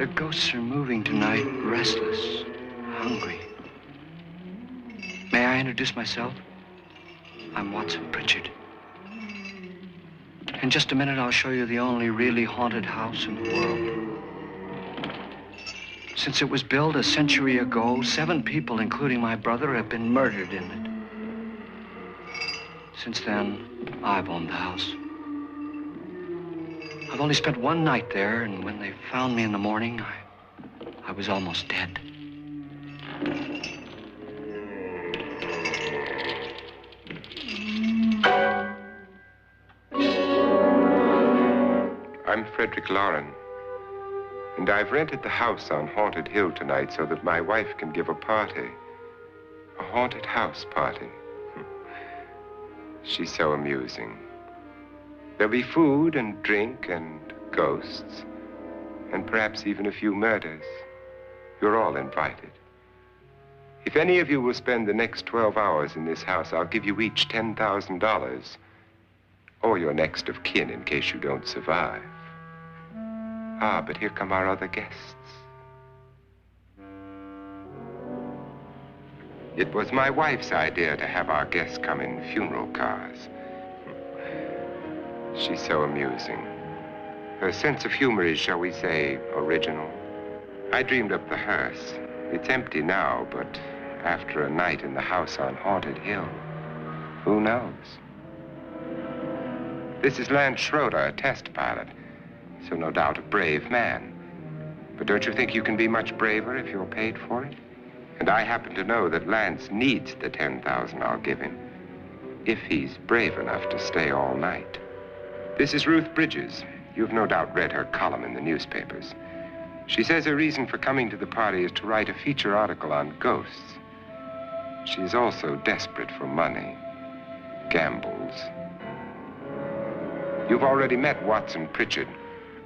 The ghosts are moving tonight, restless, hungry. May I introduce myself? I'm Watson Pritchard. In just a minute, I'll show you the only really haunted house in the world. Since it was built a century ago, 7 people, including my brother, have been murdered in it. Since then, I've owned the house. I've only spent one night there, and when they found me in the morning, I was almost dead. I'm Frederick Lauren, and I've rented the house on Haunted Hill tonight so that my wife can give a party. A haunted house party. She's so amusing. There'll be food and drink and ghosts, and perhaps even a few murders. You're all invited. If any of you will spend the next 12 hours in this house, I'll give you each $10,000, or your next of kin in case you don't survive. Ah, but here come our other guests. It was my wife's idea to have our guests come in funeral cars. She's so amusing. Her sense of humor is, shall we say, original. I dreamed up the hearse. It's empty now, but after a night in the house on Haunted Hill, who knows? This is Lance Schroeder, a test pilot, so no doubt a brave man. But don't you think you can be much braver if you're paid for it? And I happen to know that Lance needs the $10,000 I'll give him, if he's brave enough to stay all night. This is Ruth Bridges. You've no doubt read her column in the newspapers. She says her reason for coming to the party is to write a feature article on ghosts. She's also desperate for money, gambles. You've already met Watson Pritchard,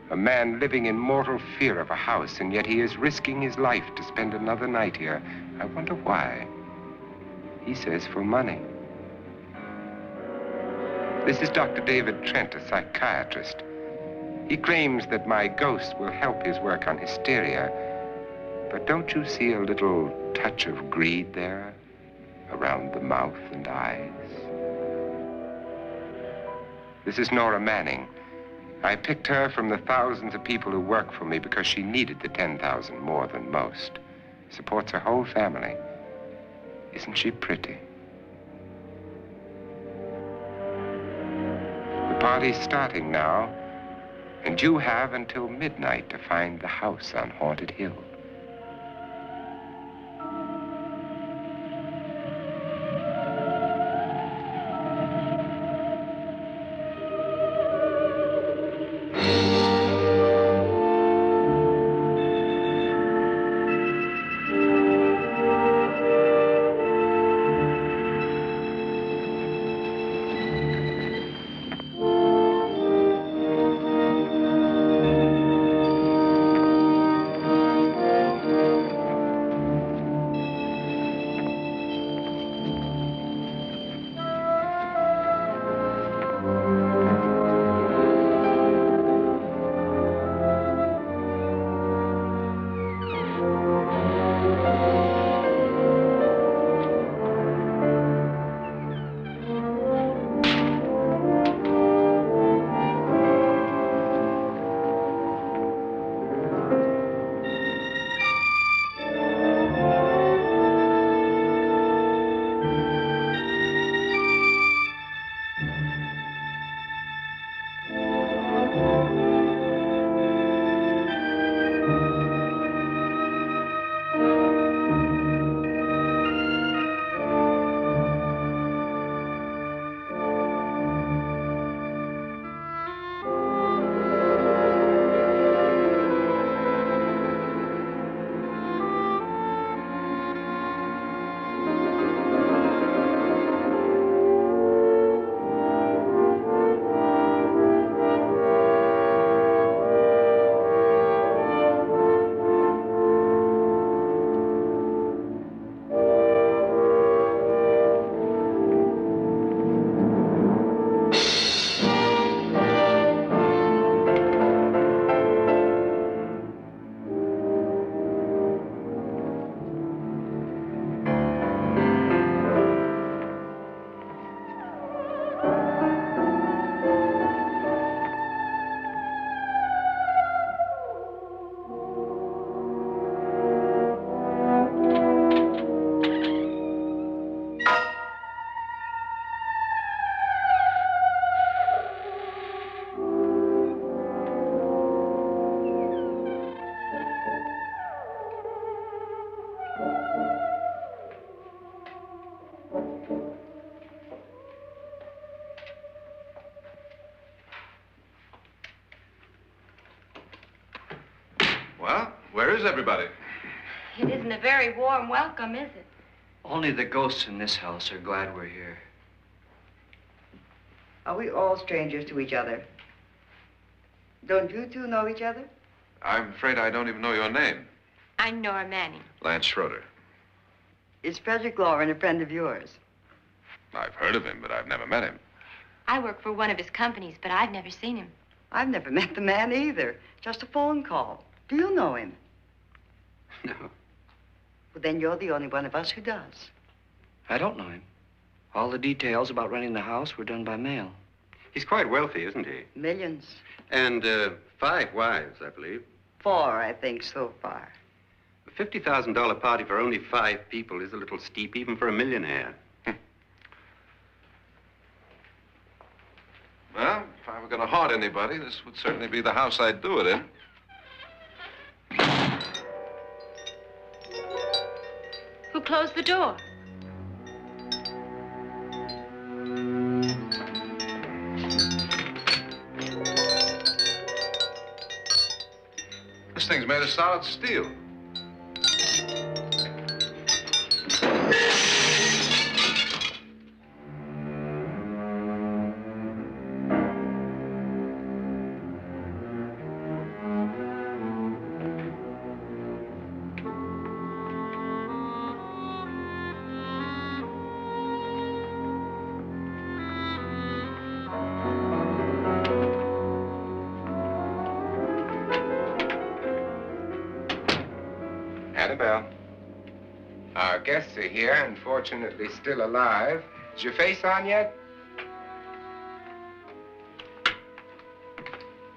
a man living in mortal fear of a house, and yet he is risking his life to spend another night here. I wonder why. He says for money. This is Dr. David Trent, a psychiatrist. He claims that my ghost will help his work on hysteria. But don't you see a little touch of greed there around the mouth and eyes? This is Nora Manning. I picked her from the thousands of people who work for me because she needed the $10,000 more than most. Supports her whole family. Isn't she pretty? The party's starting now, and you have until midnight to find the house on Haunted Hill. Well, where is everybody? It isn't a very warm welcome, is it? Only the ghosts in this house are glad we're here. Are we all strangers to each other? Don't you two know each other? I'm afraid I don't even know your name. I'm Nora Manning. Lance Schroeder. Is Frederick Lauren a friend of yours? I've heard of him, but I've never met him. I work for one of his companies, but I've never seen him. I've never met the man either. Just a phone call. Do you know him? No, Well, then you're the only one of us who does. I don't know him. All the details about renting the house were done by mail. He's quite wealthy, isn't he? Millions. And 5 wives, I believe. 4, I think, so far. A $50,000 party for only 5 people is a little steep, even for a millionaire. Well, if I were going to haunt anybody, this would certainly be the house I'd do it in. Who closed the door? This thing's made of solid steel. Annabelle. Our guests are here, unfortunately still alive. Is your face on yet?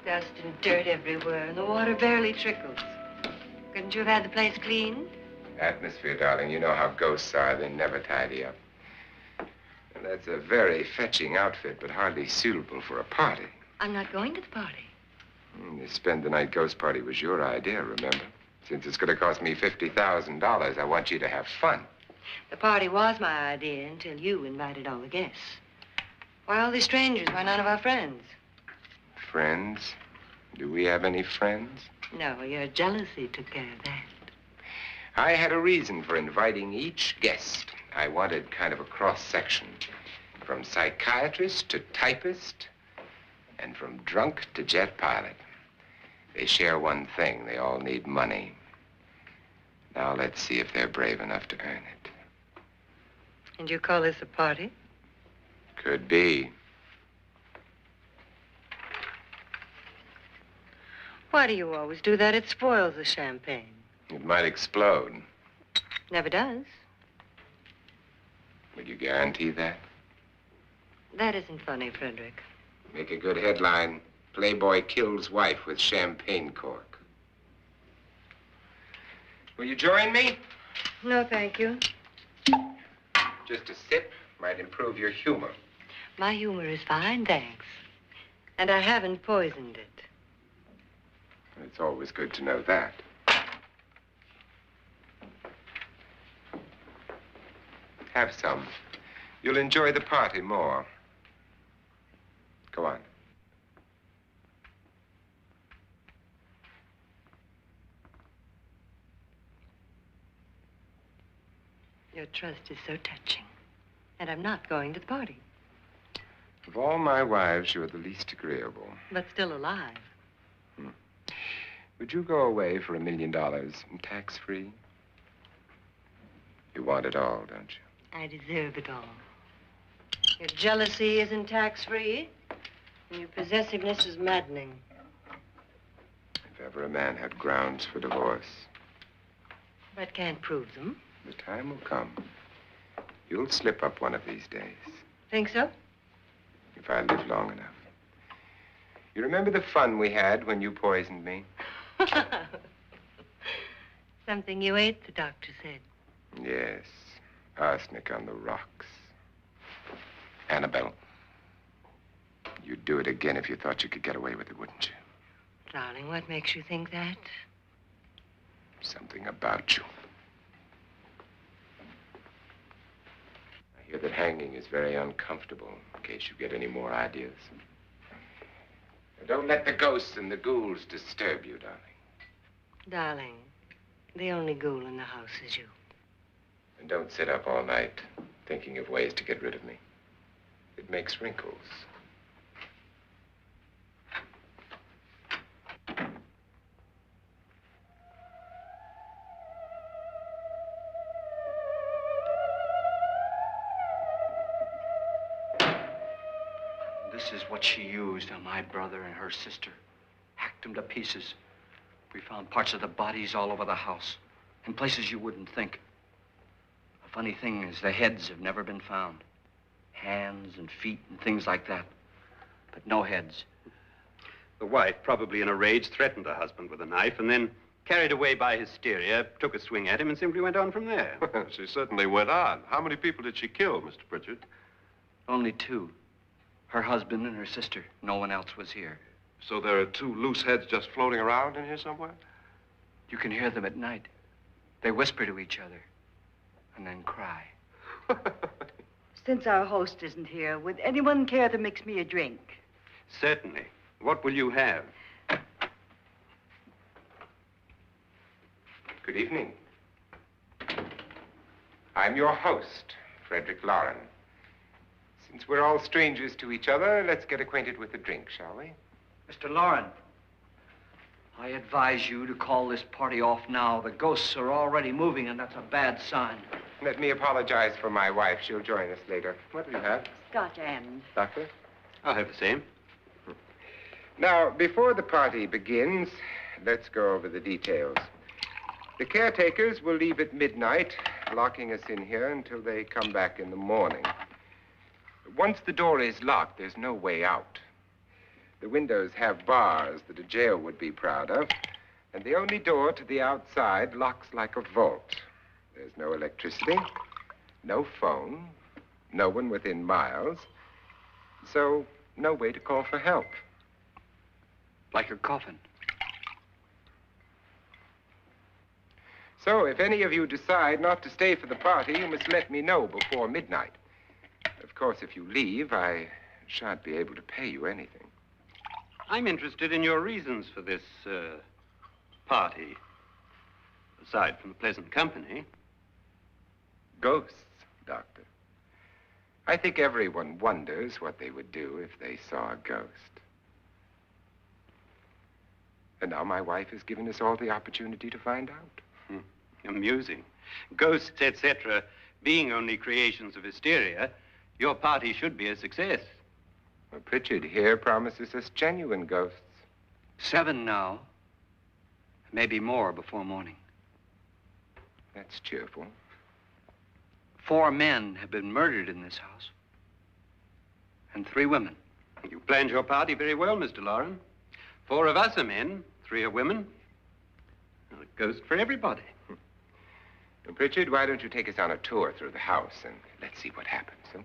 Dust and dirt everywhere, and the water barely trickles. Couldn't you have had the place cleaned? Atmosphere, darling. You know how ghosts are. They never tidy up. And that's a very fetching outfit, but hardly suitable for a party. I'm not going to the party. The spend the night ghost party was your idea, remember? Since it's going to cost me $50,000, I want you to have fun. The party was my idea until you invited all the guests. Why, all these strangers were none of our friends. Friends? Do we have any friends? No, your jealousy took care of that. I had a reason for inviting each guest. I wanted kind of a cross-section. From psychiatrist to typist, and from drunk to jet pilot. They share one thing. They all need money. Now let's see if they're brave enough to earn it. And you call this a party? Could be. Why do you always do that? It spoils the champagne. It might explode. Never does. Would you guarantee that? That isn't funny, Frederick. Make a good headline. Playboy kills wife with champagne cork. Will you join me? No, thank you. Just a sip might improve your humor. My humor is fine, thanks. And I haven't poisoned it. It's always good to know that. Have some. You'll enjoy the party more. Go on. Your trust is so touching. And I'm not going to the party. Of all my wives, you're the least agreeable. But still alive. Would you go away for $1 million tax-free? You want it all, don't you? I deserve it all. Your jealousy isn't tax-free, and your possessiveness is maddening. If ever a man had grounds for divorce, But can't prove them. the time will come. You'll slip up one of these days, Think so? if I live long enough. You remember the fun we had when you poisoned me? Something you ate, the doctor said. Yes, arsenic on the rocks. Annabelle, you'd do it again if you thought you could get away with it, wouldn't you? Darling, what makes you think that? Something about you. I hear that hanging is very uncomfortable, in case you get any more ideas. Now, don't let the ghosts and the ghouls disturb you, darling. Darling, the only ghoul in the house is you. And don't sit up all night thinking of ways to get rid of me. It makes wrinkles. This is what she used on my brother and her sister. Hacked them to pieces. We found parts of the bodies all over the house, in places you wouldn't think. The funny thing is the heads have never been found. Hands and feet and things like that. But no heads. The wife, probably in a rage, threatened her husband with a knife and then, carried away by hysteria, took a swing at him and simply went on from there. She certainly went on. How many people did she kill, Mr. Pritchard? Only two. Her husband and her sister. No one else was here. So there are two loose heads just floating around in here somewhere? You can hear them at night. They whisper to each other and then cry. Since our host isn't here, would anyone care to mix me a drink? Certainly. What will you have? Good evening. I'm your host, Frederick Lauren. Since we're all strangers to each other, let's get acquainted with a drink, shall we? Mr. Lauren, I advise you to call this party off now. The ghosts are already moving, and that's a bad sign. Let me apologize for my wife. She'll join us later. What do you have? Scotch and. Doctor? I'll have the same. Now, before the party begins, let's go over the details. The caretakers will leave at midnight, locking us in here until they come back in the morning. Once the door is locked, there's no way out. The windows have bars that a jail would be proud of, and the only door to the outside locks like a vault. There's no electricity, no phone, no one within miles, so no way to call for help. Like a coffin. So if any of you decide not to stay for the party, you must let me know before midnight. Of course, if you leave, I shan't be able to pay you anything. I'm interested in your reasons for this, party. Aside from the pleasant company. Ghosts, Doctor. I think everyone wonders what they would do if they saw a ghost. And now my wife has given us all the opportunity to find out. Amusing. Ghosts, etc., being only creations of hysteria, your party should be a success. Well, Pritchard here promises us genuine ghosts. 7 now. Maybe more before morning. That's cheerful. 4 men have been murdered in this house. And 3 women. You planned your party very well, Mr. Lauren. 4 of us are men, 3 are women. A ghost for everybody. Well, Pritchard, why don't you take us on a tour through the house and let's see what happens, huh?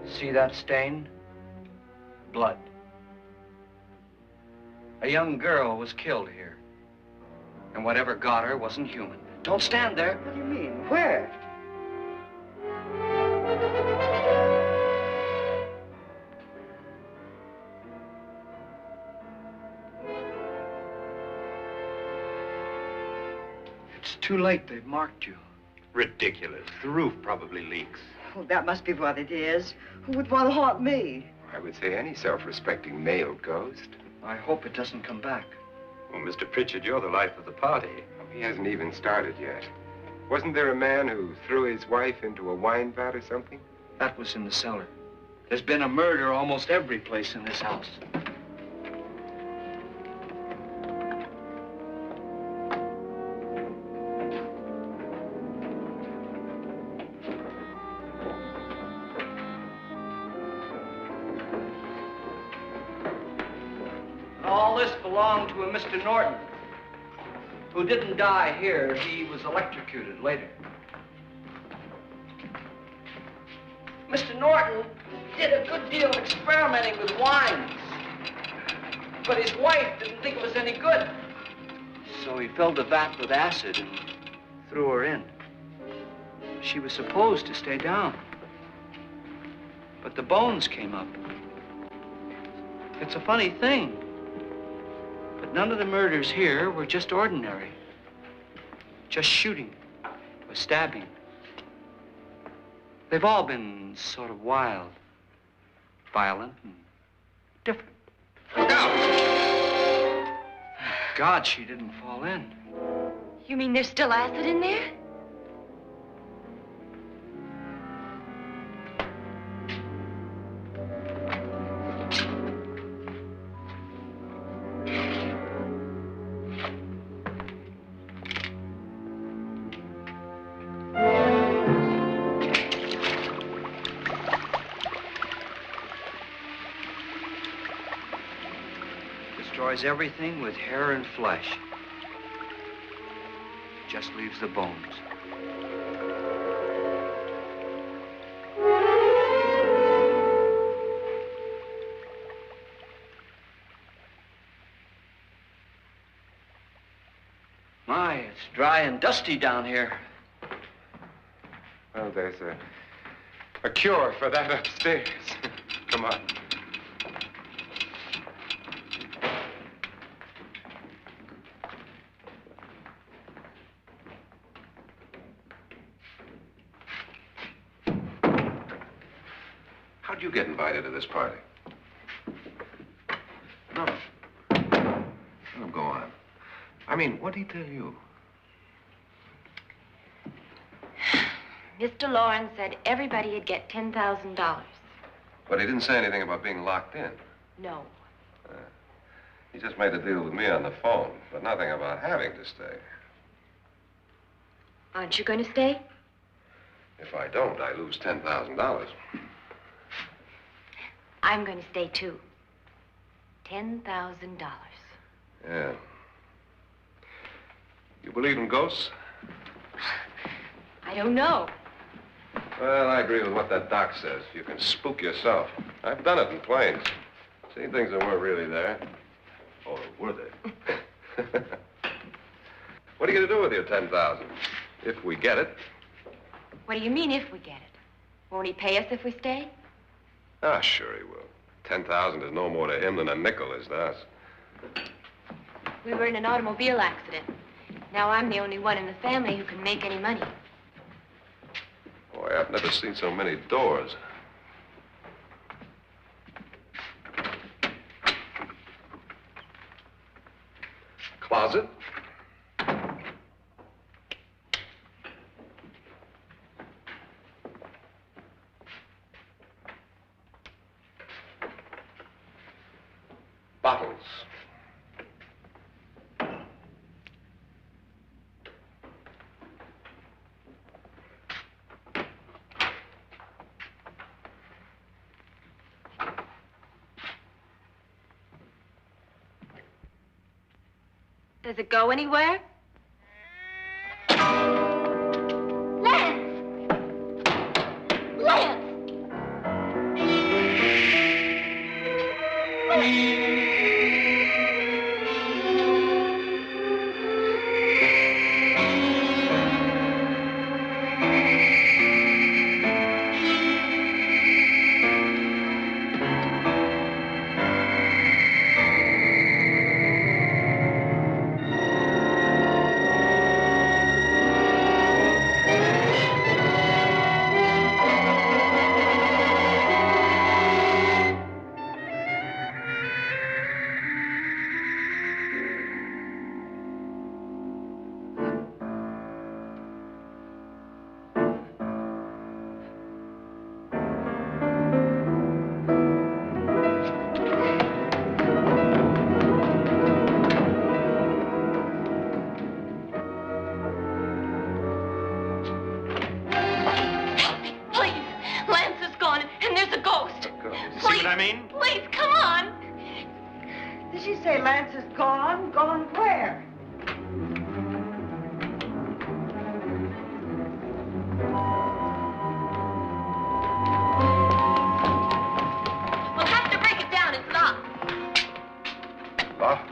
See that stain? Blood. A young girl was killed here. And whatever got her wasn't human. Don't stand there. What do you mean? Where? It's too late. They've marked you. Ridiculous. The roof probably leaks. Oh, that must be what it is. Who would want to haunt me? I would say any self-respecting male ghost. I hope it doesn't come back. Well, Mr. Pritchard, you're the life of the party. He hasn't even started yet. Wasn't there a man who threw his wife into a wine vat or something? That was in the cellar. There's been a murder almost every place in this house. All this belonged to a Mr. Norton, who didn't die here. He was electrocuted later. Mr. Norton did a good deal of experimenting with wines, but his wife didn't think it was any good. So he filled the vat with acid and threw her in. She was supposed to stay down. But the bones came up. It's a funny thing. But none of the murders here were just ordinary. Just shooting or stabbing. They've all been sort of wild, violent, and different. Look out! God, she didn't fall in. You mean there's still acid in there? Destroys everything with hair and flesh. Just leaves the bones. My, it's dry and dusty down here. Well, there's a cure for that upstairs. Come on. How'd you get invited to this party? No. No, go on. I mean, what'd he tell you? Mr. Lawrence said everybody'd get $10,000. But he didn't say anything about being locked in. No. He just made a deal with me on the phone, but nothing about having to stay. Aren't you going to stay? If I don't, I lose $10,000. I'm going to stay, too. $10,000. Yeah. You believe in ghosts? I don't know. Well, I agree with what that doc says. You can spook yourself. I've done it in planes. Seen things that weren't really there. Or were they? What are you going to do with your $10,000? If we get it. What do you mean, if we get it? Won't he pay us if we stay? Ah, sure he will. 10,000 is no more to him than a nickel is to us. We were in an automobile accident. Now I'm the only one in the family who can make any money. Boy, I've never seen so many doors. Closet. Bottles. Does it go anywhere? Lance! Lance! I mean? Please, come on. Did she say Lance is gone? Gone where? We'll have to break it down. It's locked. Locked?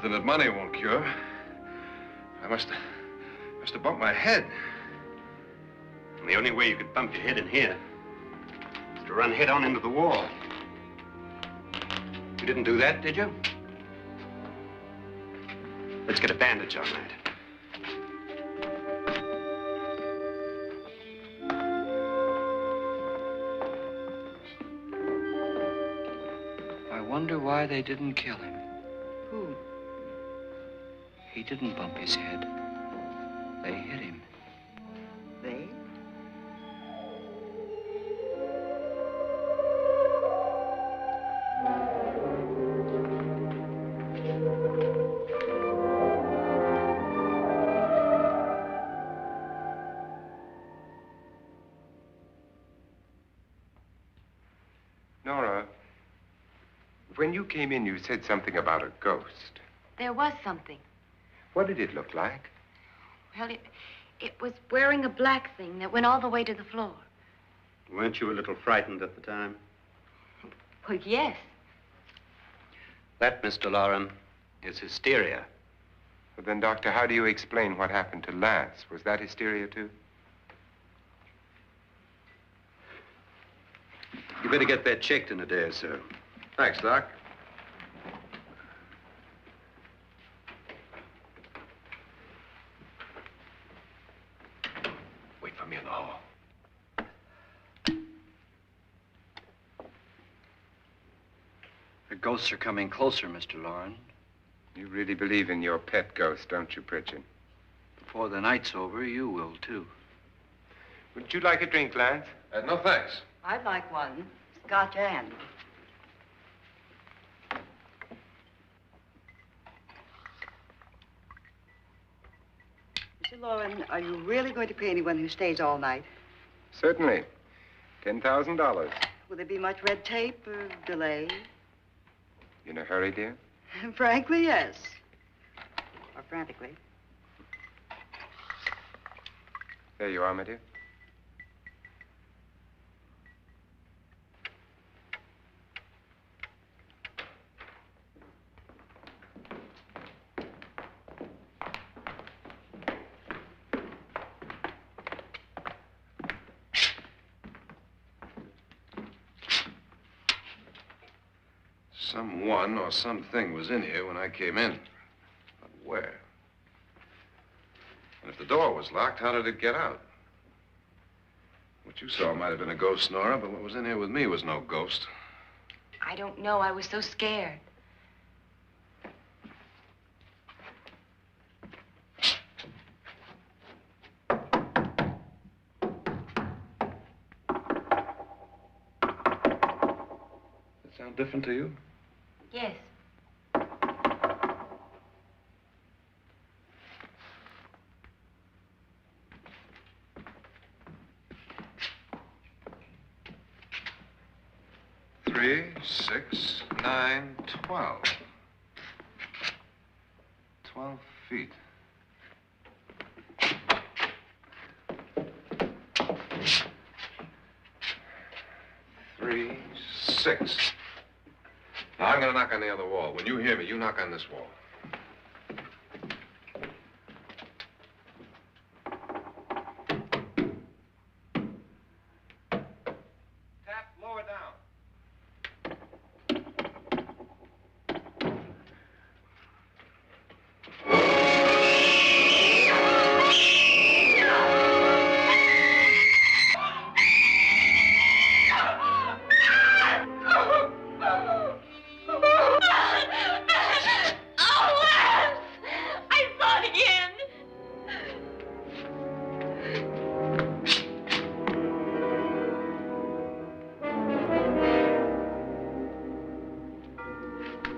something that money won't cure. I must have bumped my head. And the only way you could bump your head in here is to run head on into the wall. You didn't do that, did you? Let's get a bandage on that. I wonder why they didn't kill him. Who? He didn't bump his head. They hit him. They? Nora, when you came in, you said something about a ghost. There was something. What did it look like? Well, it was wearing a black thing that went all the way to the floor. Weren't you a little frightened at the time? Well, yes. That, Mr. Loren, is hysteria. Well, then, Doctor, how do you explain what happened to Lance? Was that hysteria, too? You better get that checked in a day or so. Thanks, Doc. Wait for me in the hall. The ghosts are coming closer, Mr. Loren. You really believe in your pet ghost, don't you, Pritchard? Before the night's over, you will, too. Would you like a drink, Lance? No, thanks. I'd like one. Scotch and. Mr. Loren, are you really going to pay anyone who stays all night? Certainly. $10,000. Will there be much red tape or delay? In a hurry, dear? Frankly, yes. Or frantically. There you are, my dear. Someone or something was in here when I came in. But where? And if the door was locked, how did it get out? What you saw might have been a ghost, Nora, but what was in here with me was no ghost. I don't know. I was so scared. Does that sound different to you? Yes. Three, 6, 9, 12. 12 feet. Three, 6. Now, I'm going to knock on the other wall. When you hear me, you knock on this wall. Tap lower down.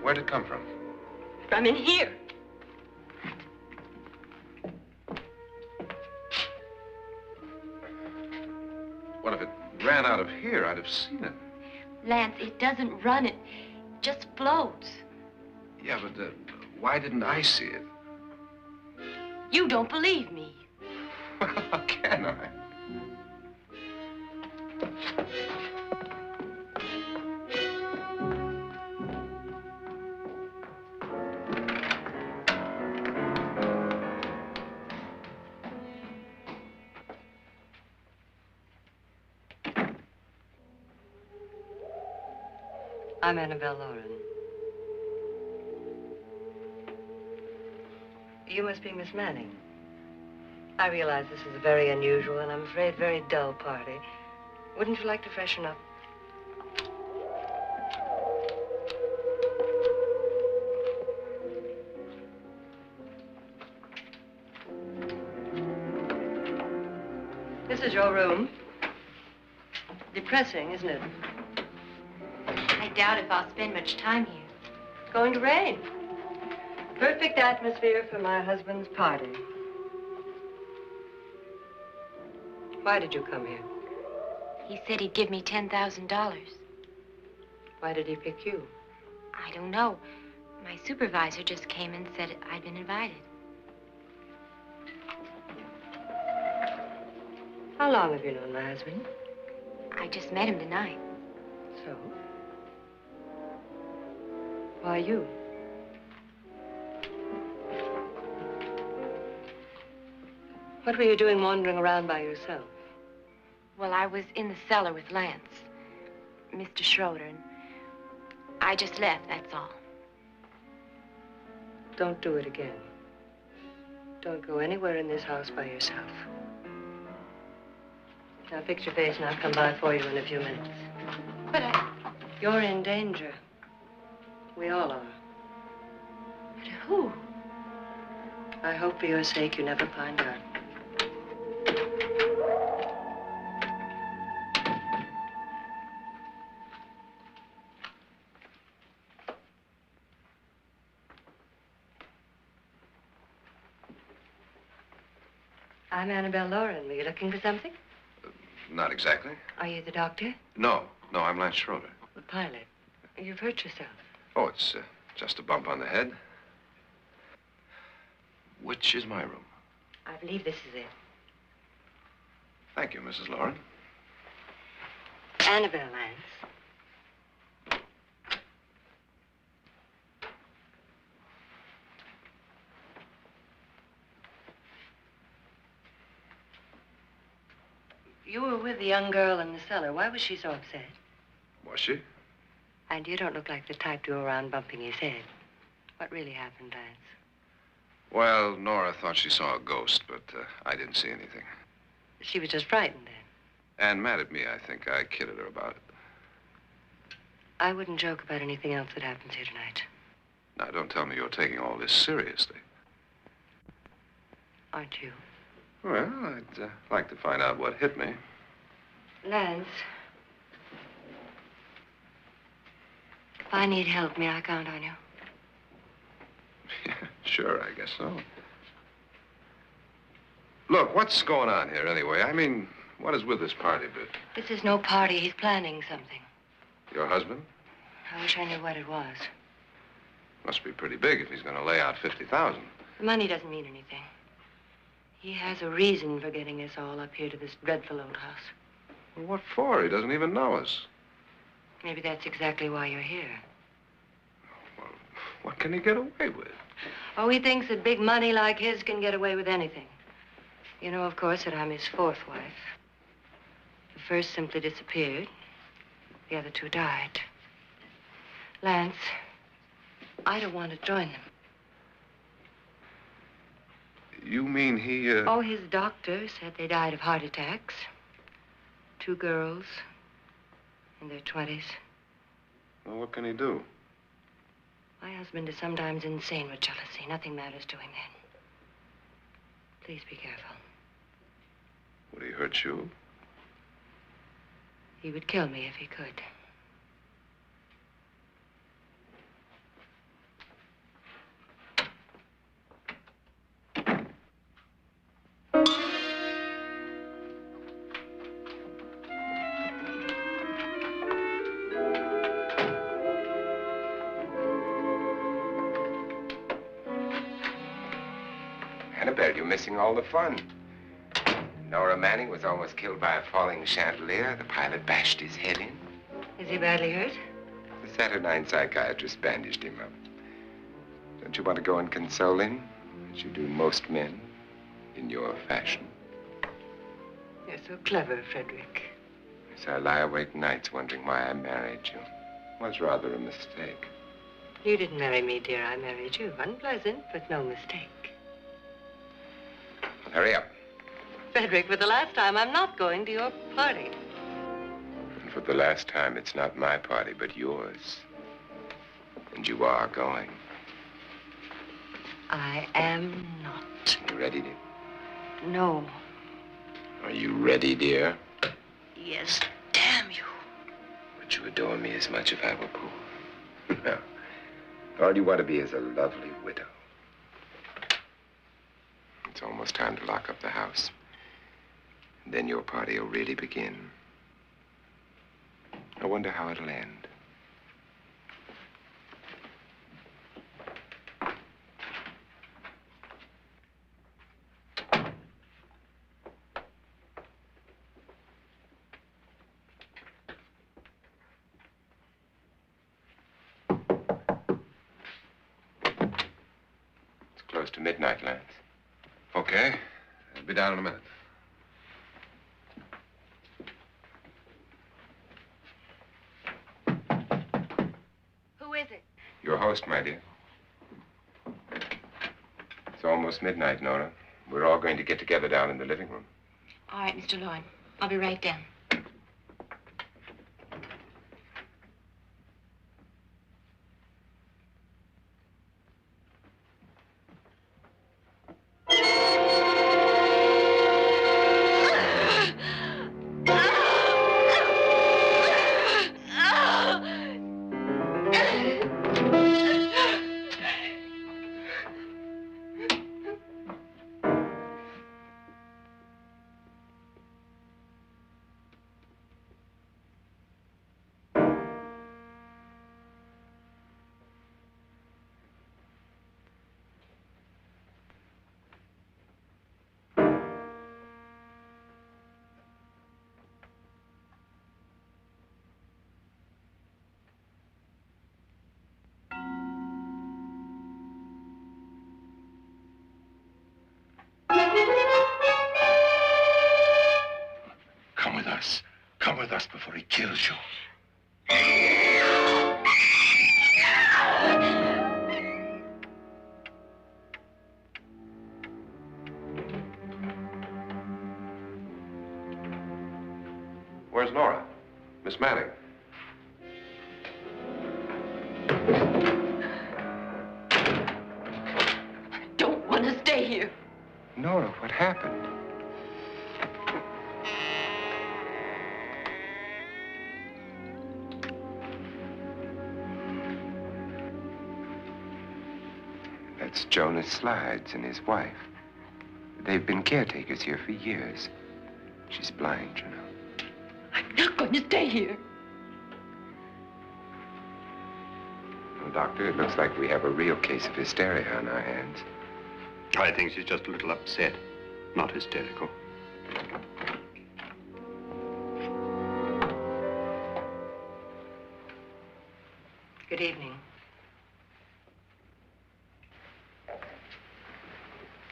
Where'd it come from? From in here. What if it ran out of here? I'd have seen it. Lance, it doesn't run. It just floats. Yeah, but why didn't I see it? You don't believe me. Well, how can I? I'm Annabelle Lauren. You must be Miss Manning. I realize this is a very unusual and I'm afraid very dull party. Wouldn't you like to freshen up? This is your room. Depressing, isn't it? I doubt if I'll spend much time here. It's going to rain. Perfect atmosphere for my husband's party. Why did you come here? He said he'd give me $10,000. Why did he pick you? I don't know. My supervisor just came and said I'd been invited. How long have you known my husband? I just met him tonight. So? Why you? What were you doing wandering around by yourself? Well, I was in the cellar with Lance, Mr. Schroeder, and I just left, that's all. Don't do it again. Don't go anywhere in this house by yourself. Now fix your face and I'll come by for you in a few minutes. But You're in danger. We all are. But who? I hope for your sake you never find out. I'm Annabelle Lauren. Were you looking for something? Not exactly. Are you the doctor? No, I'm Lance Schroeder. The pilot. You've hurt yourself. Oh, it's just a bump on the head. Which is my room? I believe this is it. Thank you, Mrs. Lauren. Annabelle Lance. You were with the young girl in the cellar. Why was she so upset? Was she? And you don't look like the type to go around bumping his head. What really happened, Lance? Well, Nora thought she saw a ghost, but I didn't see anything. She was just frightened then. And mad at me, I think. I kidded her about it. I wouldn't joke about anything else that happens here tonight. Now, don't tell me you're taking all this seriously. Aren't you? Well, I'd like to find out what hit me. Lance. If I need help, may I count on you? Yeah, sure, I guess so. Look, what's going on here anyway? I mean, what is with this party bit? This is no party. He's planning something. Your husband? I wish I knew what it was. Must be pretty big if he's going to lay out 50,000. The money doesn't mean anything. He has a reason for getting us all up here to this dreadful old house. Well, what for? He doesn't even know us. Maybe that's exactly why you're here. Well, what can he get away with? Oh, he thinks that big money like his can get away with anything. You know, of course, that I'm his fourth wife. The first simply disappeared. The other two died. Lance, I don't want to join them. You mean he, Oh, his doctor said they died of heart attacks. 2 girls in their 20s. Well, what can he do? My husband is sometimes insane with jealousy. Nothing matters to him then. Please be careful. Would he hurt you? He would kill me if he could. Annabelle, you're missing all the fun. Nora Manning was almost killed by a falling chandelier. The pilot bashed his head in. Is he badly hurt? The Saturnine psychiatrist bandaged him up. Don't you want to go and console him, as you do most men, in your fashion? You're so clever, Frederick. So I lie awake nights wondering why I married you. Was rather a mistake. You didn't marry me, dear. I married you. Unpleasant, but no mistake. Well, hurry up. Frederick, for the last time, I'm not going to your party. And for the last time, it's not my party, but yours. And you are going. I am not. You ready, dear? No. Are you ready, dear? Yes, damn you. Would you adore me as much if I were poor? No. All you want to be is a lovely widow. It's almost time to lock up the house. And then your party will really begin. I wonder how it'll end. Close to midnight, Lance. Okay. I'll be down in a minute. Who is it? Your host, my dear. It's almost midnight, Nora. We're all going to get together down in the living room. All right, Mr. Lloyd. I'll be right down. Come with us. Come with us before he kills you. Where's Nora? Miss Manning. I don't want to stay here. Nora, what happened? That's Jonas Slides and his wife. They've been caretakers here for years. She's blind, you know. I'm not going to stay here. Well, Doctor, it looks like we have a real case of hysteria on our hands. I think she's just a little upset, not hysterical. Good evening.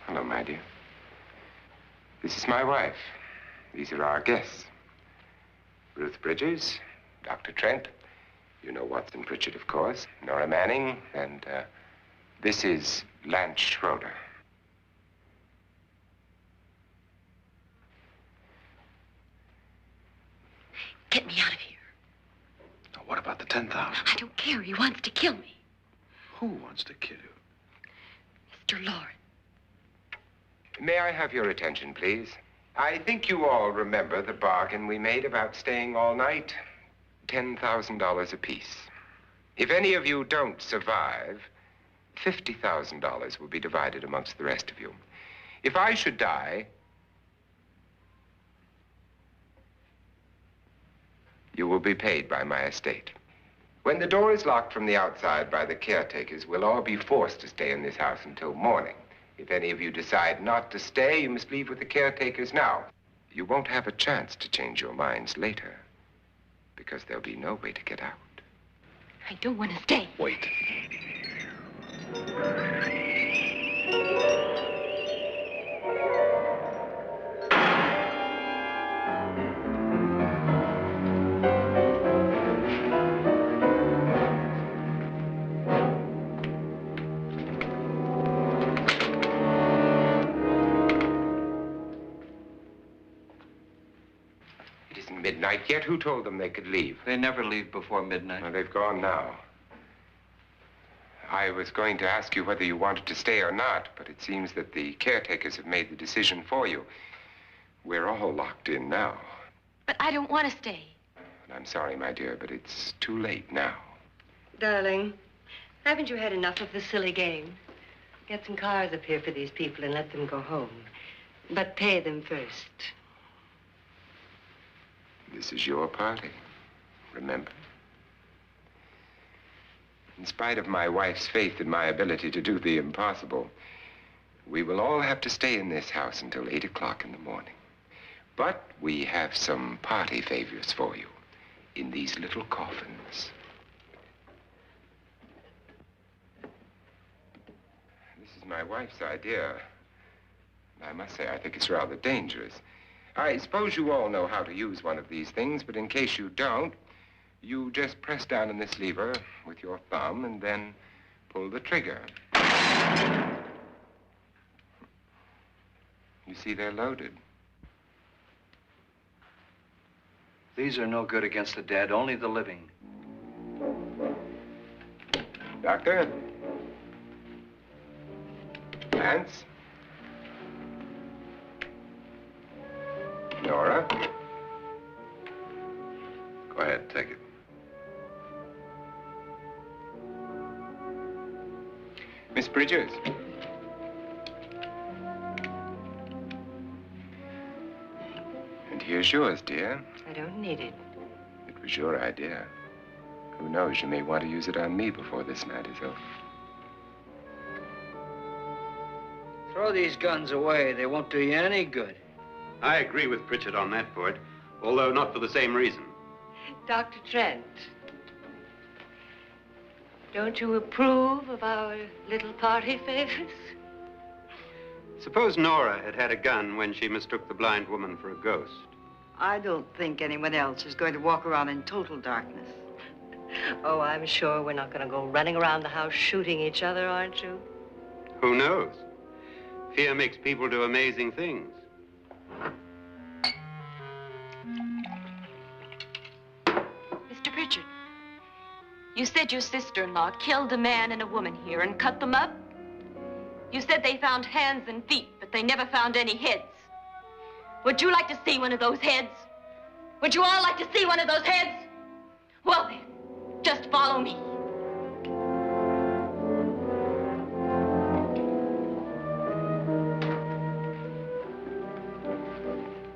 Hello, my dear. This is my wife. These are our guests. Ruth Bridges, Dr. Trent. You know Watson Pritchard, of course. Nora Manning, and this is Lance Schroeder. Get me out of here. Now, what about the 10,000? I don't care. He wants to kill me. Who wants to kill you? Mr. Lawrence. May I have your attention, please? I think you all remember the bargain we made about staying all night. $10,000 apiece. If any of you don't survive, $50,000 will be divided amongst the rest of you. If I should die, you will be paid by my estate. When the door is locked from the outside by the caretakers, we'll all be forced to stay in this house until morning. If any of you decide not to stay, you must leave with the caretakers now. You won't have a chance to change your minds later, because there'll be no way to get out. I don't want to stay. Wait. midnight yet. Who told them they could leave? They never leave before midnight. Well, they've gone now. I was going to ask you whether you wanted to stay or not, but it seems that the caretakers have made the decision for you. We're all locked in now. But I don't want to stay. And I'm sorry, my dear, but it's too late now. Darling, haven't you had enough of the silly game? Get some cars up here for these people and let them go home. But pay them first. This is your party, remember? In spite of my wife's faith in my ability to do the impossible, we will all have to stay in this house until 8 o'clock in the morning. But we have some party favors for you in these little coffins. This is my wife's idea. I must say, I think it's rather dangerous. I suppose you all know how to use one of these things, but in case you don't, you just press down on this lever with your thumb and then pull the trigger. You see, they're loaded. These are no good against the dead, only the living. Doctor? Lance? Nora? Go ahead, take it. Miss Bridges? And here's yours, dear. I don't need it. It was your idea. Who knows, you may want to use it on me before this night is over. Throw these guns away. They won't do you any good. I agree with Pritchard on that point, although not for the same reason. Dr. Trent, don't you approve of our little party favors? Suppose Nora had had a gun when she mistook the blind woman for a ghost. I don't think anyone else is going to walk around in total darkness. Oh, I'm sure we're not going to go running around the house shooting each other, aren't you? Who knows? Fear makes people do amazing things. Mr. Pritchard, you said your sister-in-law killed a man and a woman here and cut them up? You said they found hands and feet, but they never found any heads. Would you like to see one of those heads? Would you all like to see one of those heads? Well then, just follow me.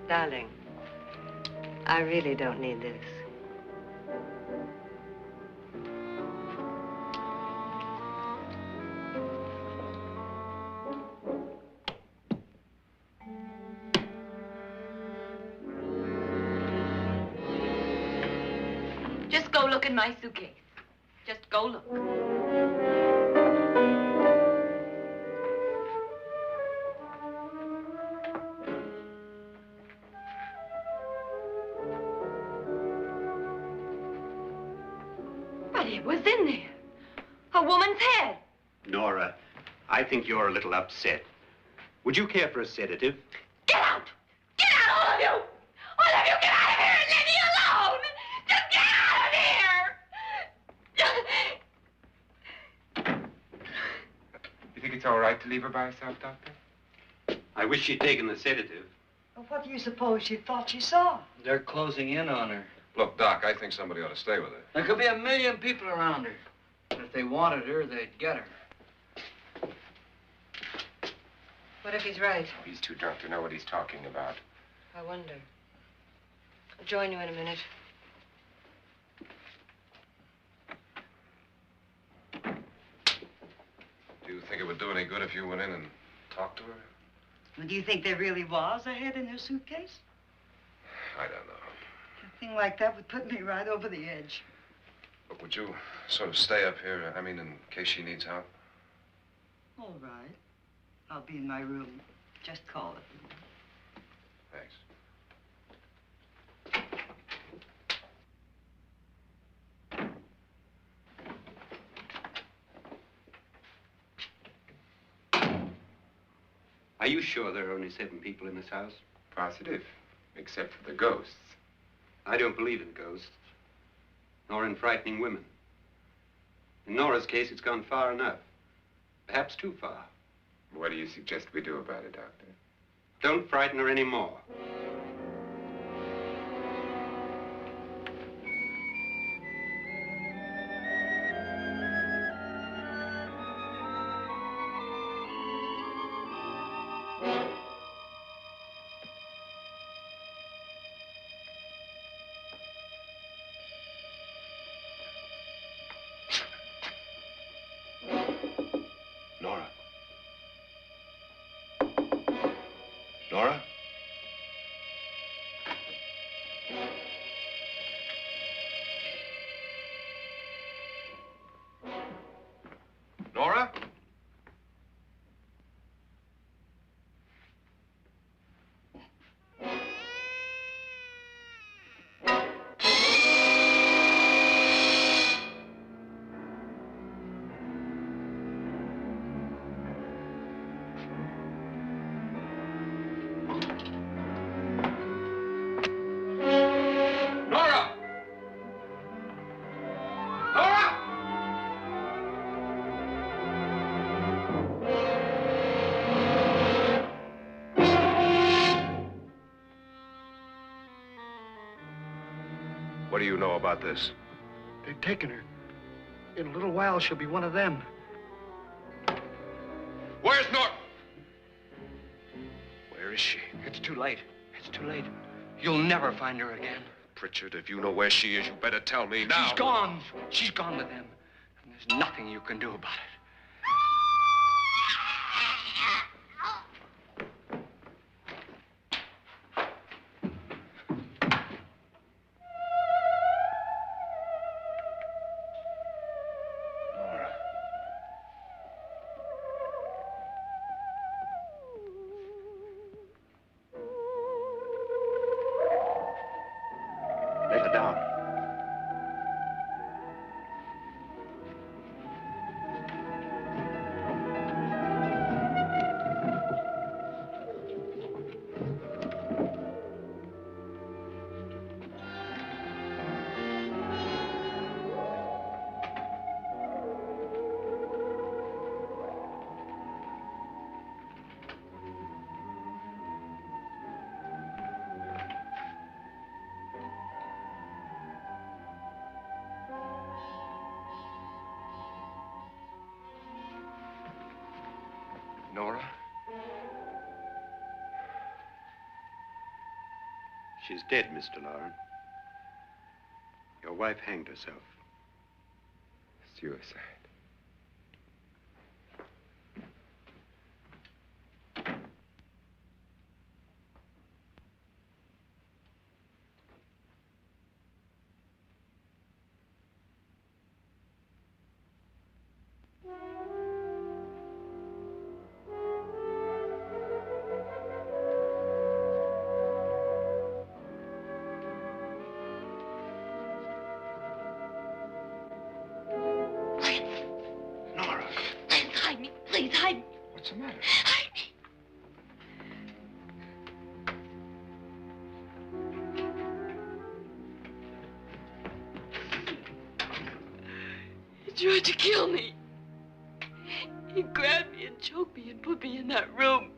Darling, I really don't need this. Just go look in my suitcase. Just go look. But it was in there. A woman's head. Nora, I think you're a little upset. Would you care for a sedative? Get out! Get out, all of you! All of you, get out of here and leave me alone! Just get out of here! You think it's all right to leave her by herself, Doctor? I wish she'd taken the sedative. Well, what do you suppose she thought she saw? They're closing in on her. Look, Doc, I think somebody ought to stay with her. There could be 1,000,000 people around her. And if they wanted her, they'd get her. What if he's right? He's too drunk to know what he's talking about. I wonder. I'll join you in a minute. Do you think it would do any good if you went in and talked to her? Well, do you think there really was a head in her suitcase? I don't know. A thing like that would put me right over the edge. But would you sort of stay up here, I mean, in case she needs help? All right. I'll be in my room. Just call it. Thanks. Are you sure there are only 7 people in this house? Positive, except for the ghosts. I don't believe in ghosts, nor in frightening women. In Nora's case, it's gone far enough. Perhaps too far. What do you suggest we do about it, Doctor? Don't frighten her anymore. Nora? Nora? Nora? Nora! Nora! What do you know about this? They've taken her. In a little while, she'll be one of them. Where's Nora? Where is she? It's too late. It's too late. You'll never find her again. Pritchard, if you know where she is, you better tell me now. She's gone. She's gone with them. And there's nothing you can do about it. Nora. Let her down. Nora? She's dead, Mr. Loren. Your wife hanged herself. Suicide. Nora, Hide me, please, hide me. what's the matter? Hide me. He tried to kill me. He grabbed me and choked me and put me in that room.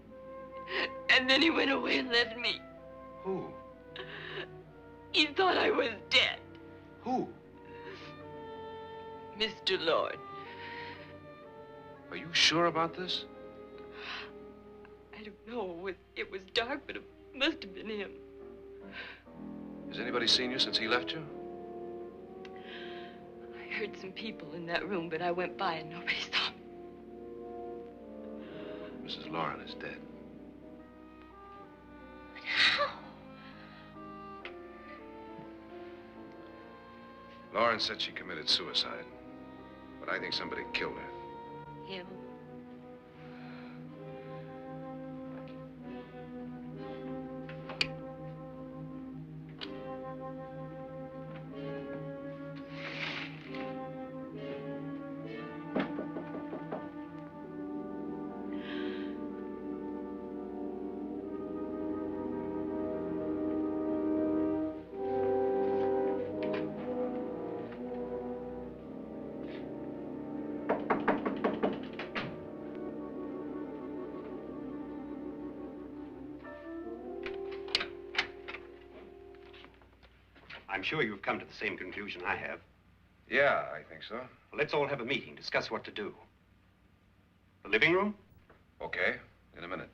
And then he went away and left me. Who? He thought I was dead. Who? Mr. Lord. Are you sure about this? I don't know. It was dark, but it must have been him. Has anybody seen you since he left you? I heard some people in that room, but I went by and nobody saw me. Mrs. Loren is dead. But how? Loren said she committed suicide, but I think somebody killed her. Him? I'm sure you've come to the same conclusion I have. Yeah, I think so. Well, let's all have a meeting, discuss what to do. The living room? Okay, in a minute.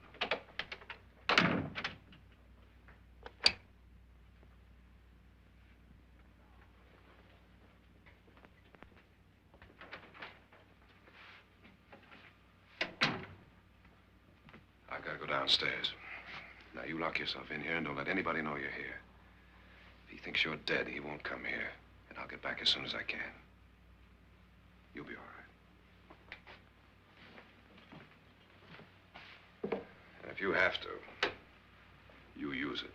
I've got to go downstairs. Now, you lock yourself in here and don't let anybody know you're here. If he thinks you're dead, he won't come here. And I'll get back as soon as I can. You'll be all right. And if you have to, you use it.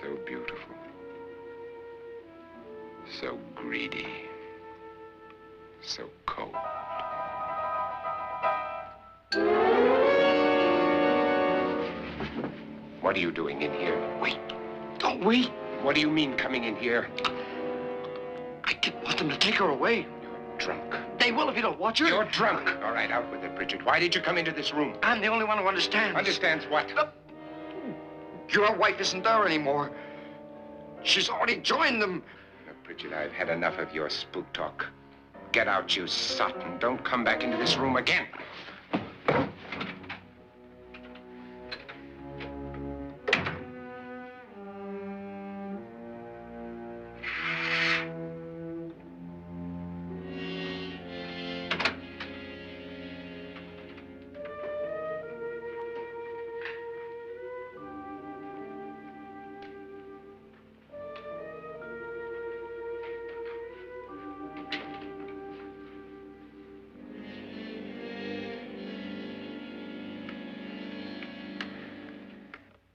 So beautiful. So greedy. So cold. What are you doing in here? Wait. Don't wait. What do you mean coming in here? I didn't want them to take her away. You're drunk. They will if you don't watch her. You're drunk. All right, out with it, Bridget. Why did you come into this room? I'm the only one who understands. Understands what? Your wife isn't there anymore. She's already joined them. Bridget, I've had enough of your spook talk. Get out, you sot, and don't come back into this room again.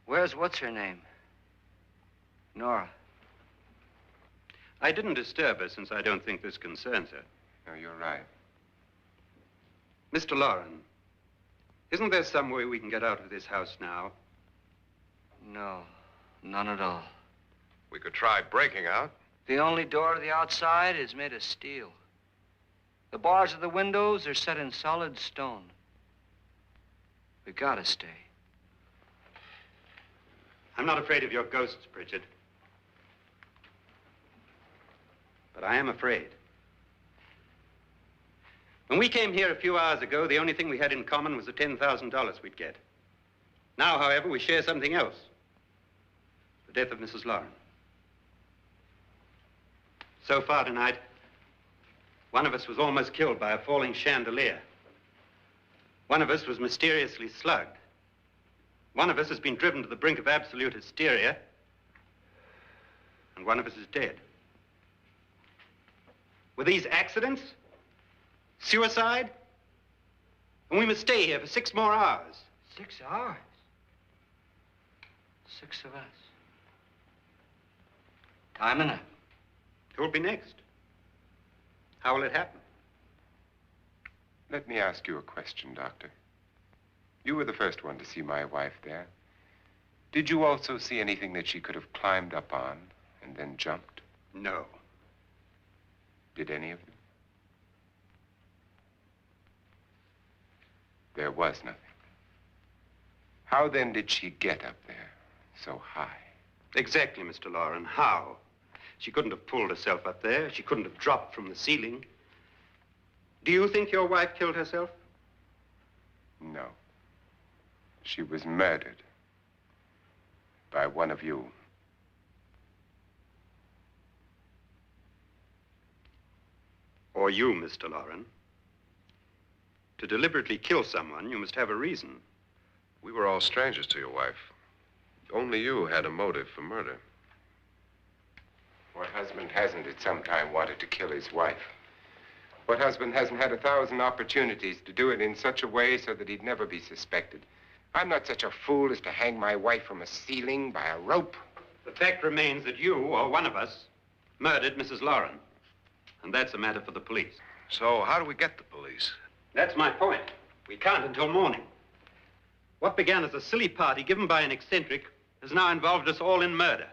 Where's what's-her-name? Nora. I didn't disturb her since I don't think this concerns her. No, you're right. Mr. Loren, isn't there some way we can get out of this house now? No, none at all. We could try breaking out. The only door to the outside is made of steel. The bars of the windows are set in solid stone. We gotta stay. I'm not afraid of your ghosts, Bridget. But I am afraid. When we came here a few hours ago, the only thing we had in common was the $10,000 we'd get. Now, however, we share something else. The death of Mrs. Loren. So far tonight, one of us was almost killed by a falling chandelier. One of us was mysteriously slugged. One of us has been driven to the brink of absolute hysteria, and one of us is dead. Were these accidents? Suicide? And we must stay here for 6 more hours. 6 hours? 6 of us. Time enough. Who'll be next? How will it happen? Let me ask you a question, Doctor. You were the first one to see my wife there. Did you also see anything that she could have climbed up on and then jumped? No. Did any of you? There was nothing. How then did she get up there so high? Exactly, Mr. Loren. How? She couldn't have pulled herself up there. She couldn't have dropped from the ceiling. Do you think your wife killed herself? No. She was murdered by one of you. Or you, Mr. Loren. To deliberately kill someone, you must have a reason. We were all strangers to your wife. Only you had a motive for murder. What husband hasn't at some time wanted to kill his wife? What husband hasn't had 1,000 opportunities to do it in such a way so that he'd never be suspected? I'm not such a fool as to hang my wife from a ceiling by a rope. The fact remains that you, or one of us, murdered Mrs. Lauren. And that's a matter for the police. So how do we get the police? That's my point. We can't until morning. What began as a silly party given by an eccentric has now involved us all in murder.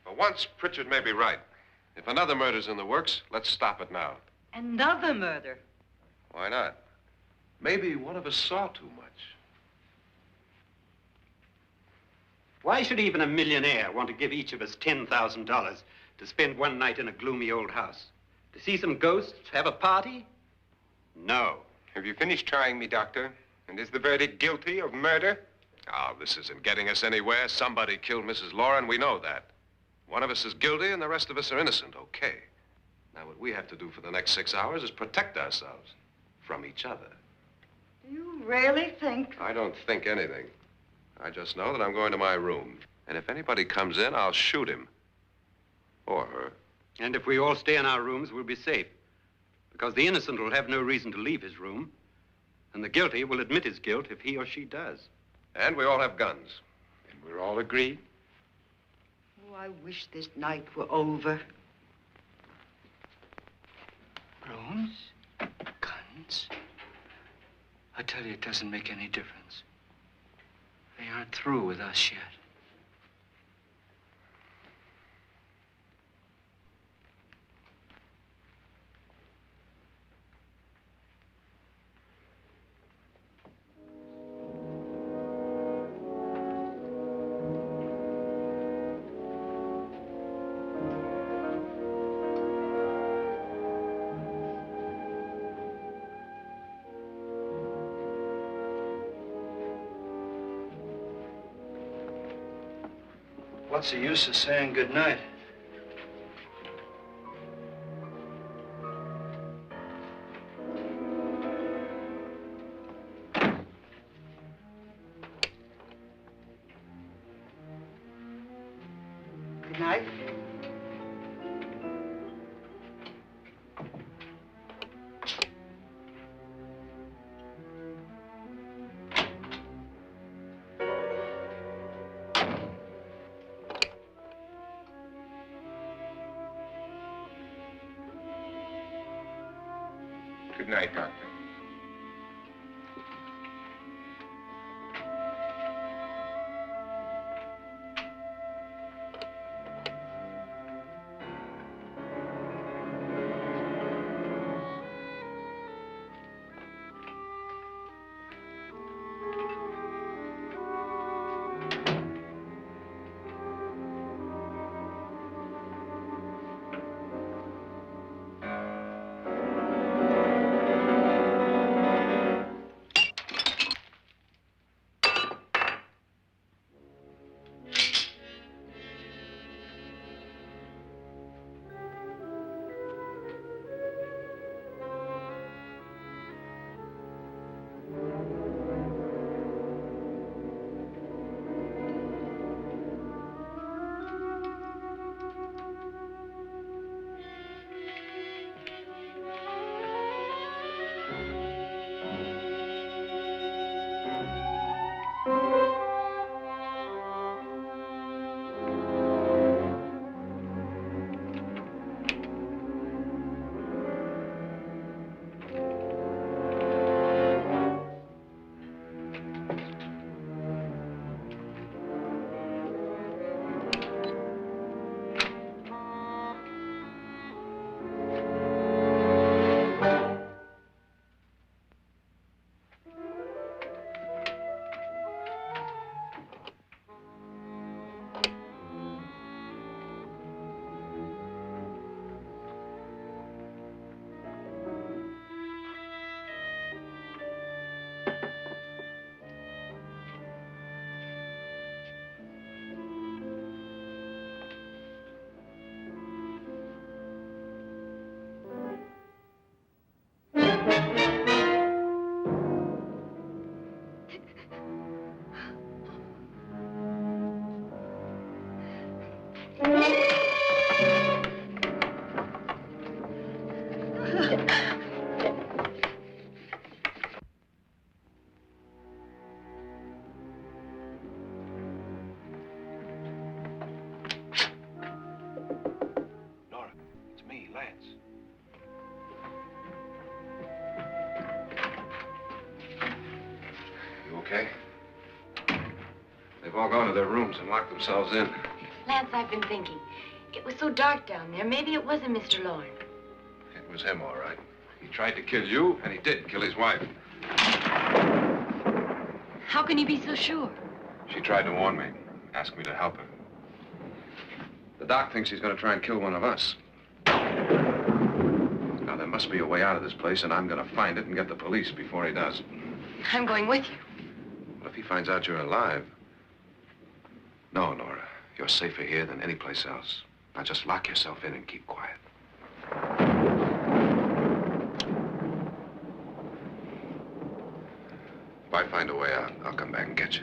For once, Pritchard may be right. If another murder's in the works, let's stop it now. Another murder. Why not? Maybe one of us saw too much. Why should even a millionaire want to give each of us $10,000 to spend one night in a gloomy old house? To see some ghosts, have a party? No. Have you finished trying me, Doctor? And is the verdict guilty of murder? Oh, this isn't getting us anywhere. Somebody killed Mrs. Lauren. We know that. One of us is guilty and the rest of us are innocent. Okay. Now, what we have to do for the next 6 hours is protect ourselves from each other. You really think? I don't think anything. I just know that I'm going to my room. And if anybody comes in, I'll shoot him. Or her. And if we all stay in our rooms, we'll be safe. Because the innocent will have no reason to leave his room. And the guilty will admit his guilt if he or she does. And we all have guns. And we're all agreed? Oh, I wish this night were over. Rooms? Guns? I tell you, it doesn't make any difference. They aren't through with us yet. What's the use of saying goodnight? Good night. Good night, Doctor. Nora, it's me, Lance. You okay? They've all gone to their rooms and locked themselves in. Lance, I've been thinking. It was so dark down there. Maybe it wasn't Mr. Lorne. It was him, all right. He tried to kill you, and he did kill his wife. How can you be so sure? She tried to warn me, asked me to help her. The doc thinks he's going to try and kill one of us. Now, there must be a way out of this place, and I'm going to find it and get the police before he does. I'm going with you. What if he finds out you're alive? No, Nora. You're safer here than any place else. Now, just lock yourself in and keep quiet. If I find a way out, I'll come back and get you.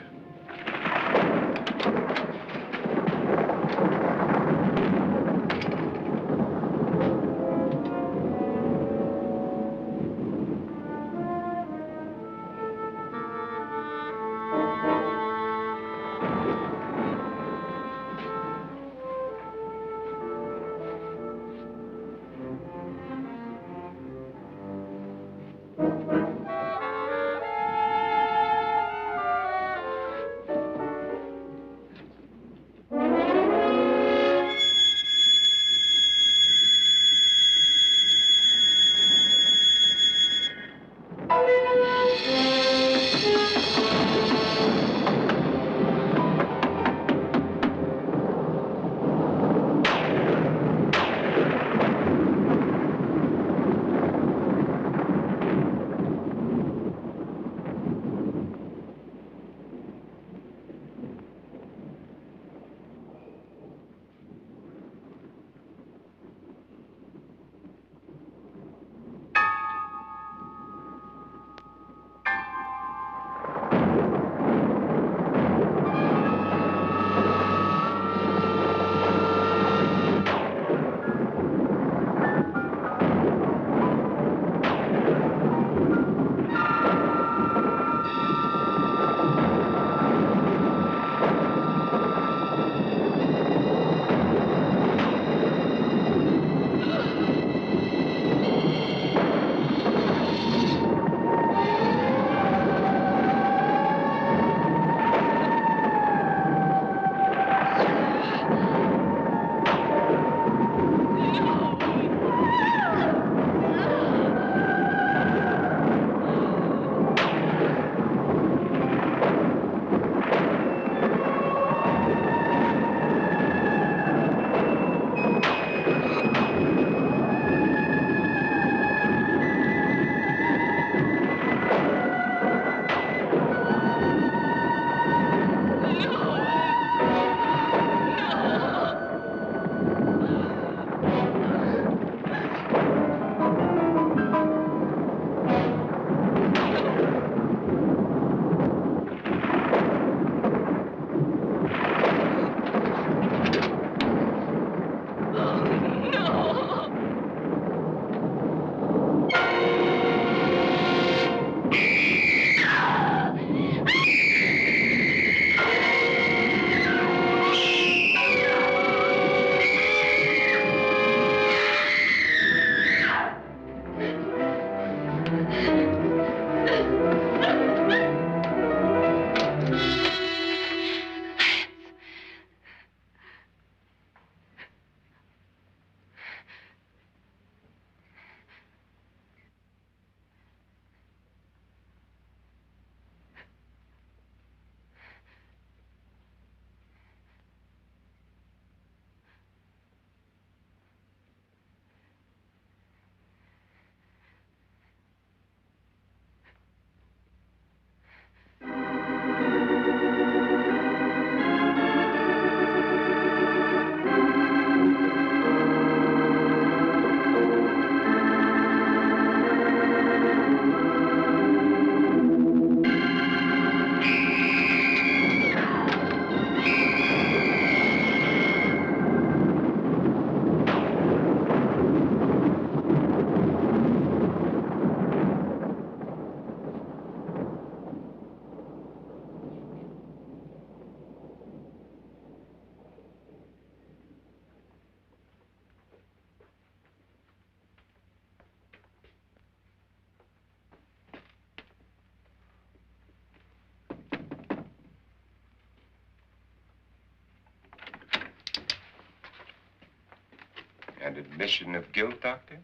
An admission of guilt, Doctor?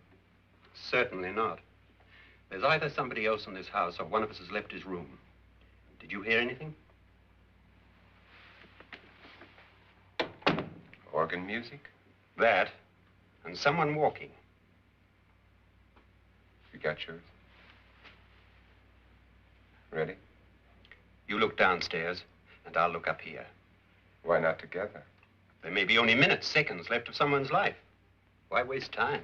Certainly not. There's either somebody else in this house or one of us has left his room. Did you hear anything? Organ music? That, and someone walking. You got yours? Ready? You look downstairs, and I'll look up here. Why not together? There may be only minutes, seconds left of someone's life. Why waste time?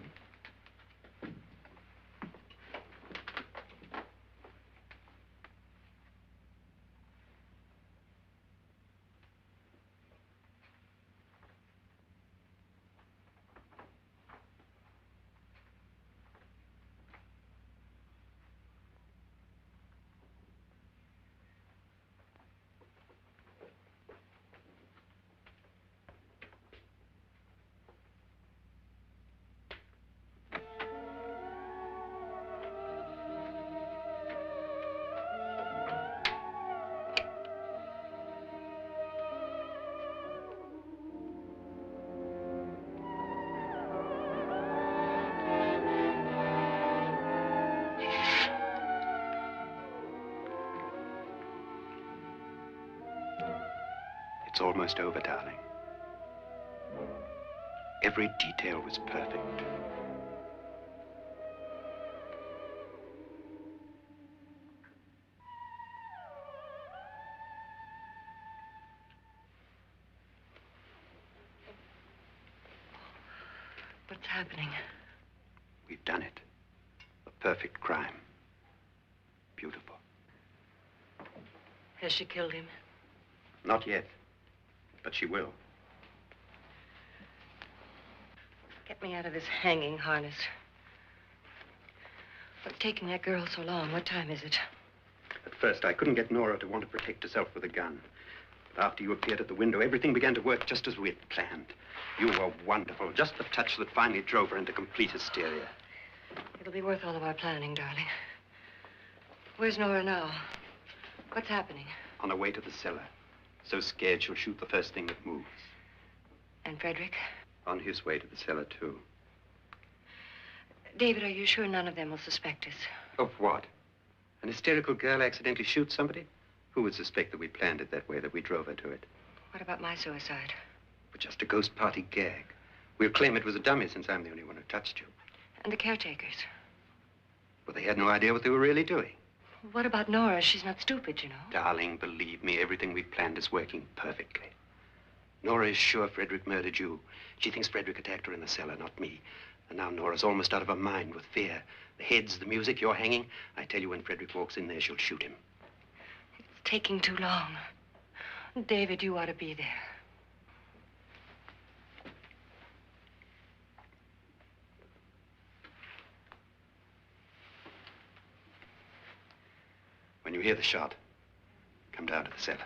It's almost over, darling. Every detail was perfect. What's happening? We've done it. A perfect crime. Beautiful. Has she killed him? Not yet, but she will. Get me out of this hanging harness. What's taking that girl so long? What time is it? At first, I couldn't get Nora to want to protect herself with a gun. But after you appeared at the window, everything began to work just as we had planned. You were wonderful. Just the touch that finally drove her into complete hysteria. It'll be worth all of our planning, darling. Where's Nora now? What's happening? On her way to the cellar. So scared she'll shoot the first thing that moves. And Frederick? On his way to the cellar, too. David, are you sure none of them will suspect us? Of what? An hysterical girl accidentally shoots somebody? Who would suspect that we planned it that way, that we drove her to it? What about my suicide? But just a ghost party gag. We'll claim it was a dummy since I'm the only one who touched you. And the caretakers? But they had no idea what they were really doing. What about Nora? She's not stupid, you know. Darling, believe me, everything we planned is working perfectly. Nora is sure Frederick murdered you. She thinks Frederick attacked her in the cellar, not me. And now Nora's almost out of her mind with fear. The heads, the music, you're hanging. I tell you, when Frederick walks in there, she'll shoot him. It's taking too long. David, you ought to be there. When you hear the shot, come down to the cellar.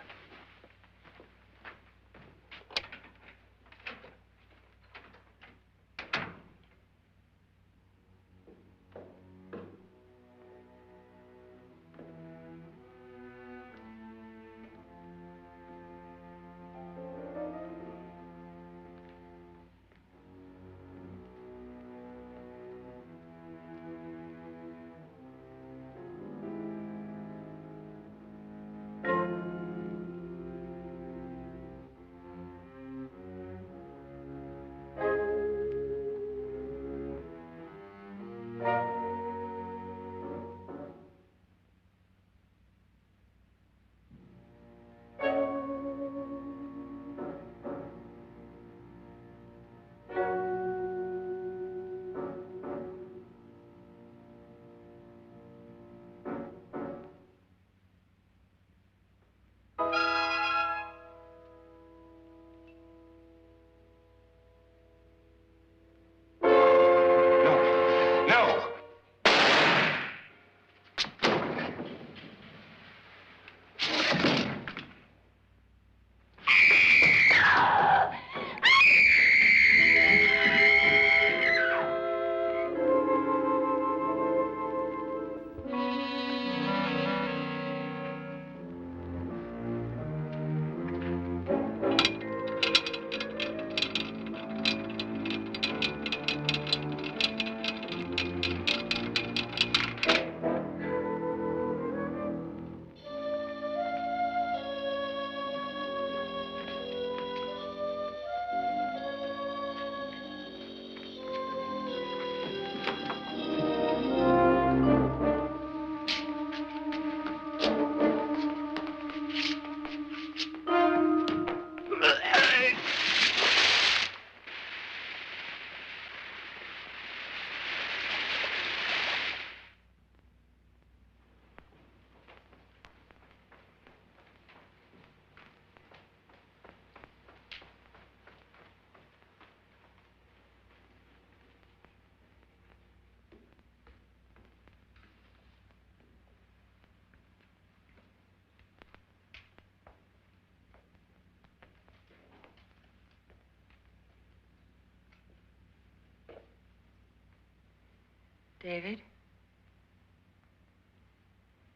David?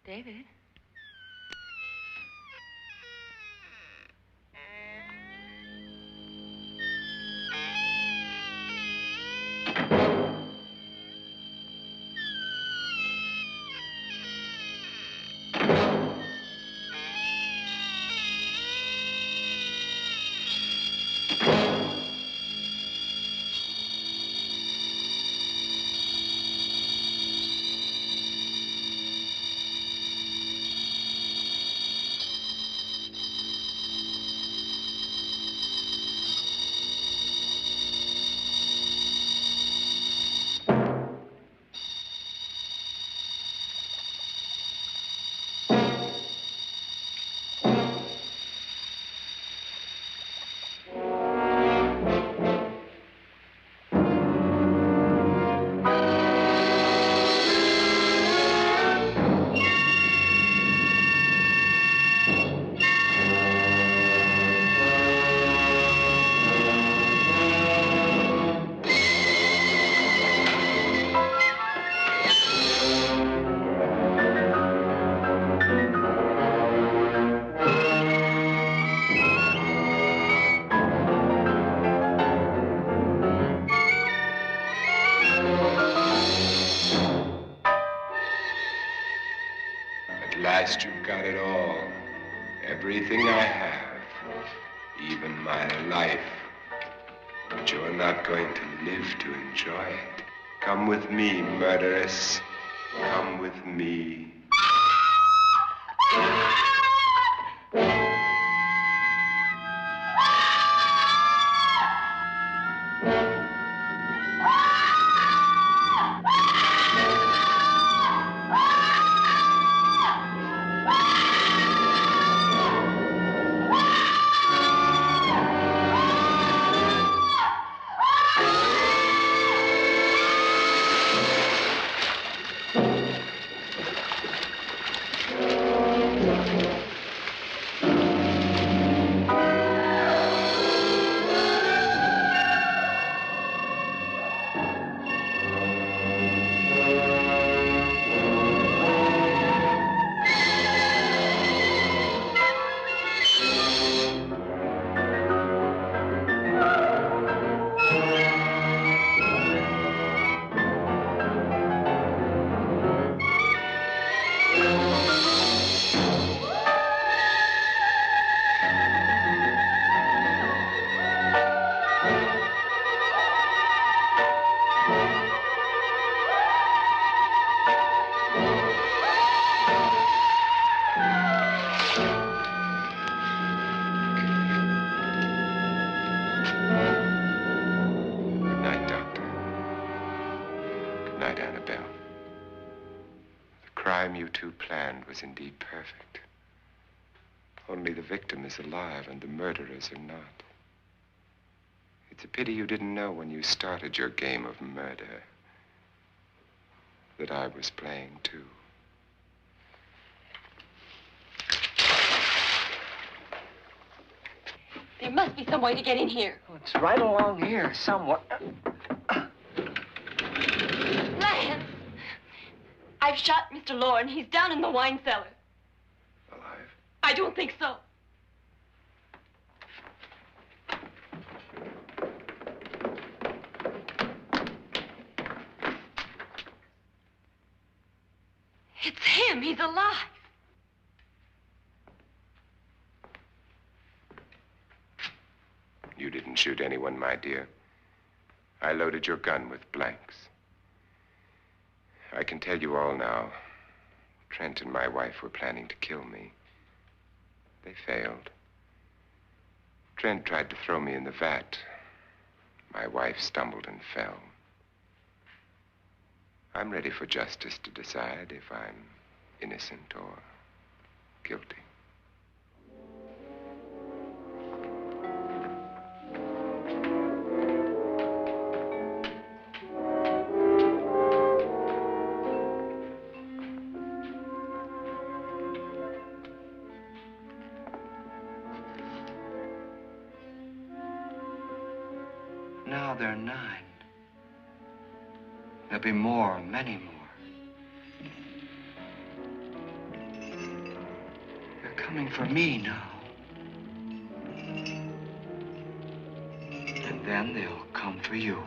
David? At last you've got it all. Everything I have. Even my life. But you're not going to live to enjoy it. Come with me, murderess. Come with me. You two planned was indeed perfect. Only the victim is alive and the murderers are not. It's a pity you didn't know when you started your game of murder that I was playing too. There must be some way to get in here. Oh, it's right along here somewhere. Lance! I've shot Mr. Lorne. He's down in the wine cellar. Alive? I don't think so. It's him. He's alive. You didn't shoot anyone, my dear. I loaded your gun with blanks. I can tell you all now. Trent and my wife were planning to kill me. They failed. Trent tried to throw me in the vat. My wife stumbled and fell. I'm ready for justice to decide if I'm innocent or guilty. Now they're 9. There'll be more, many more. They're coming for me now. And then they'll come for you.